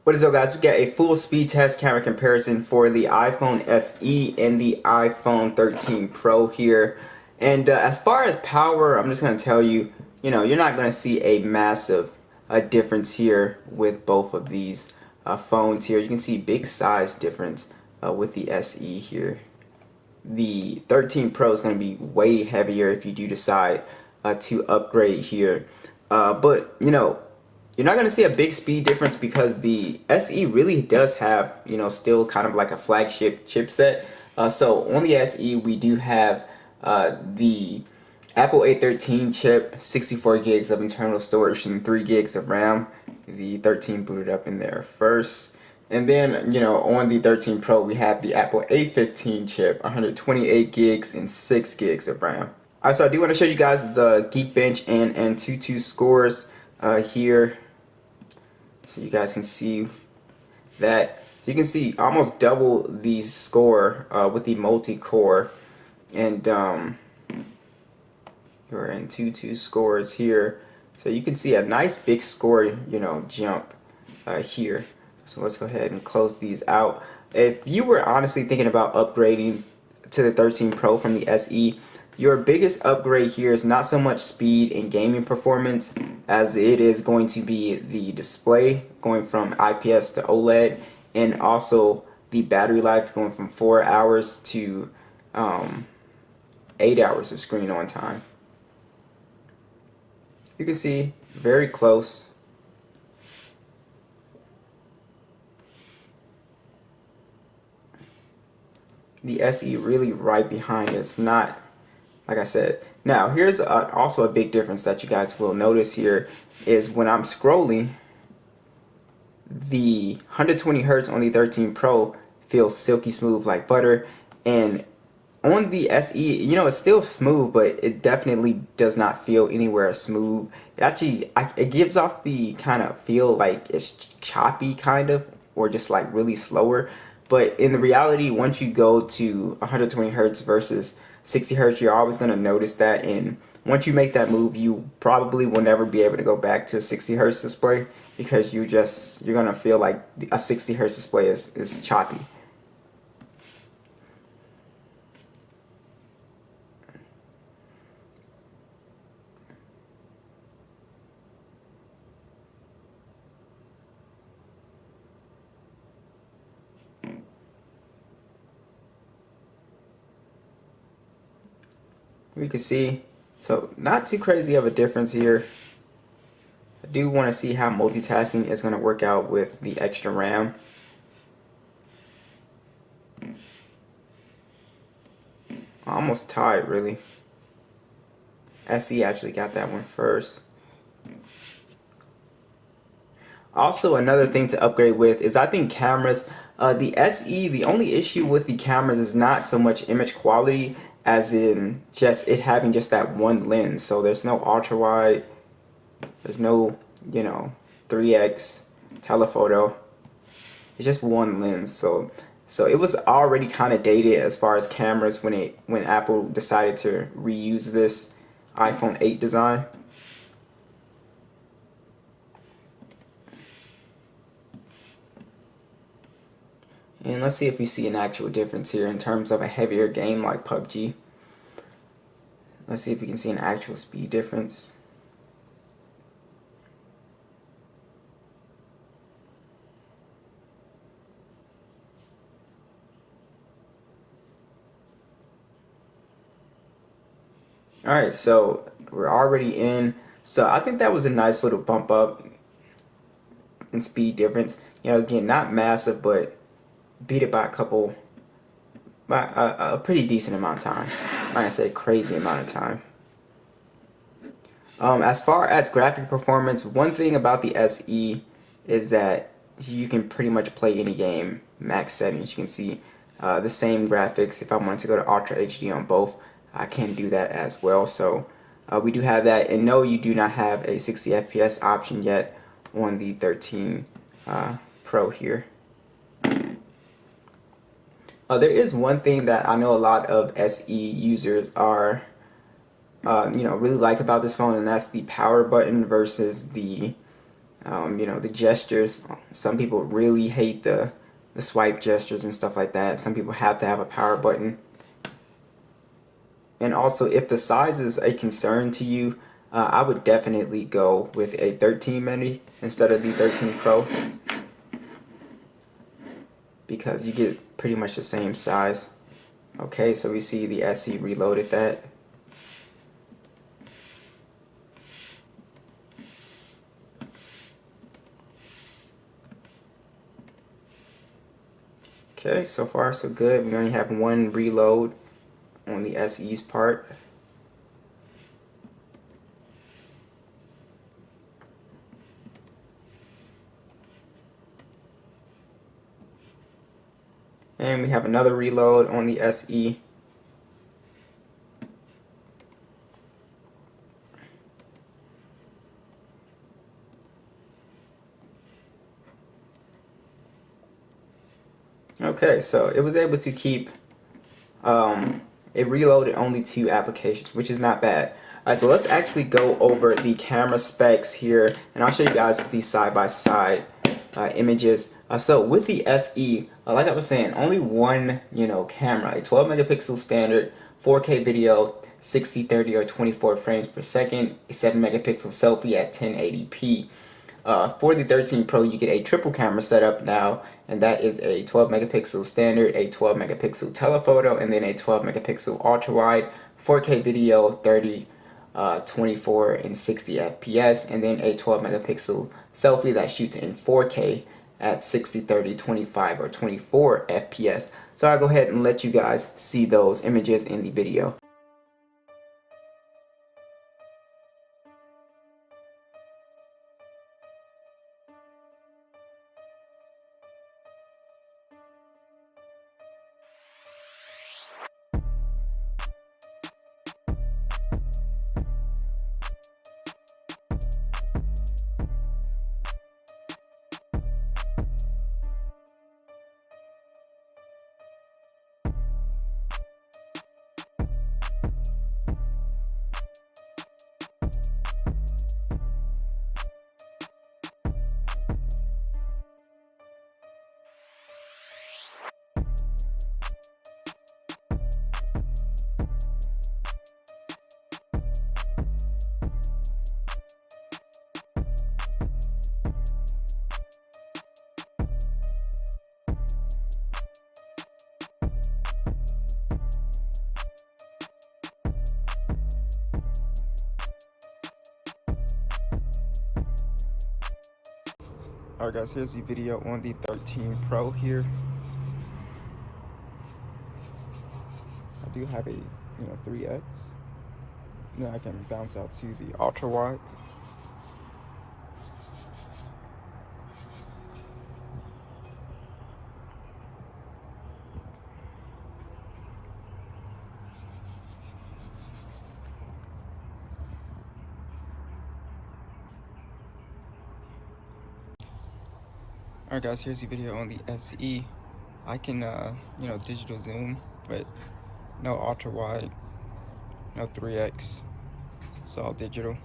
What is up, guys? We got a full speed test camera comparison for the iPhone SE and the iPhone 13 Pro here. And as far as power, I'm just going to tell you, you're not going to see a massive difference here with both of these phones here. You can see big size difference with the SE here. The 13 Pro is going to be way heavier if you do decide to upgrade here. But you're not going to see a big speed difference because the SE really does have, still kind of like a flagship chipset. So on the SE, we do have the Apple A13 chip, 64 gigs of internal storage and 3 gigs of RAM. The 13 booted up in there first. And then, on the 13 Pro, we have the Apple A15 chip, 128 gigs and 6 gigs of RAM. Alright, so I do want to show you guys the Geekbench and Antutu scores here. So you guys can see that. So you can see almost double the score with the multi-core. And your Antutu scores here. So you can see a nice big score, jump here. So let's go ahead and close these out. If you were honestly thinking about upgrading to the 13 Pro from the SE, your biggest upgrade here is not so much speed and gaming performance as it is going to be the display going from IPS to OLED, and also the battery life going from 4 hours to 8 hours of screen on time. You can see very close. The SE really right behind it. It's not, like I said. Now here's also a big difference that you guys will notice here is when I'm scrolling, the 120 Hertz on the 13 Pro feels silky smooth like butter, and on the SE, it's still smooth, but it definitely does not feel anywhere smooth. It actually, it gives off the kind of feel like it's choppy kind of, or just like really slower. But in the reality, once you go to 120 Hertz versus 60 Hertz, you're always going to notice that. And once you make that move, you probably will never be able to go back to a 60 Hertz display because you're going to feel like a 60 Hertz display is choppy. We can see, so not too crazy of a difference here. I do want to see how multitasking is going to work out with the extra RAM. Almost tied, really. SE actually got that one first. Also, another thing to upgrade with is I think cameras. The SE, the only issue with the cameras is not so much image quality as in just it having just that one lens. So there's no ultra wide, there's no 3x telephoto. It's just one lens. So it was already kind of dated as far as cameras when Apple decided to reuse this iPhone 8 design. And let's see if we see an actual difference here in terms of a heavier game like PUBG. Let's see if we can see an actual speed difference. Alright, so we're already in. So I think that was a nice little bump up in speed difference. Again, not massive, but beat it by a pretty decent amount of time. I'm not gonna say crazy amount of time. As far as graphic performance, one thing about the SE is that you can pretty much play any game max settings. You can see the same graphics. If I wanted to go to Ultra HD on both, I can do that as well. So we do have that. And no, you do not have a 60 FPS option yet on the 13 Pro here. There is one thing that I know a lot of SE users are, really like about this phone, and that's the power button versus the You know, the gestures. Some people really hate the swipe gestures and stuff like that. Some people have to have a power button. And also, if the size is a concern to you, I would definitely go with a 13 mini instead of the 13 Pro, because you get pretty much the same size. Okay, so we see the SE reloaded that. Okay, so far so good. We only have one reload on the SE's part. And we have another reload on the SE. Okay, so it was able to keep, it reloaded only 2 applications, which is not bad. Alright, so let's actually go over the camera specs here, and I'll show you guys these side-by-side images. So with the SE, like I was saying, only one, camera, a 12 megapixel standard, 4K video, 60, 30, or 24 frames per second, a 7 megapixel selfie at 1080p. For the 13 Pro, you get a triple camera setup now, and that is a 12 megapixel standard, a 12 megapixel telephoto, and then a 12 megapixel ultra wide, 4K video, 30, 24, and 60 FPS, and then a 12 megapixel selfie that shoots in 4K at 60, 30, 25, or 24 FPS. So I'll go ahead and let you guys see those images in the video. Alright guys, here's the video on the 13 Pro here. I do have a 3x. Then I can bounce out to the ultra wide. Alright guys, here's the video on the SE. I can digital zoom, but no ultra wide, no 3x. It's all digital.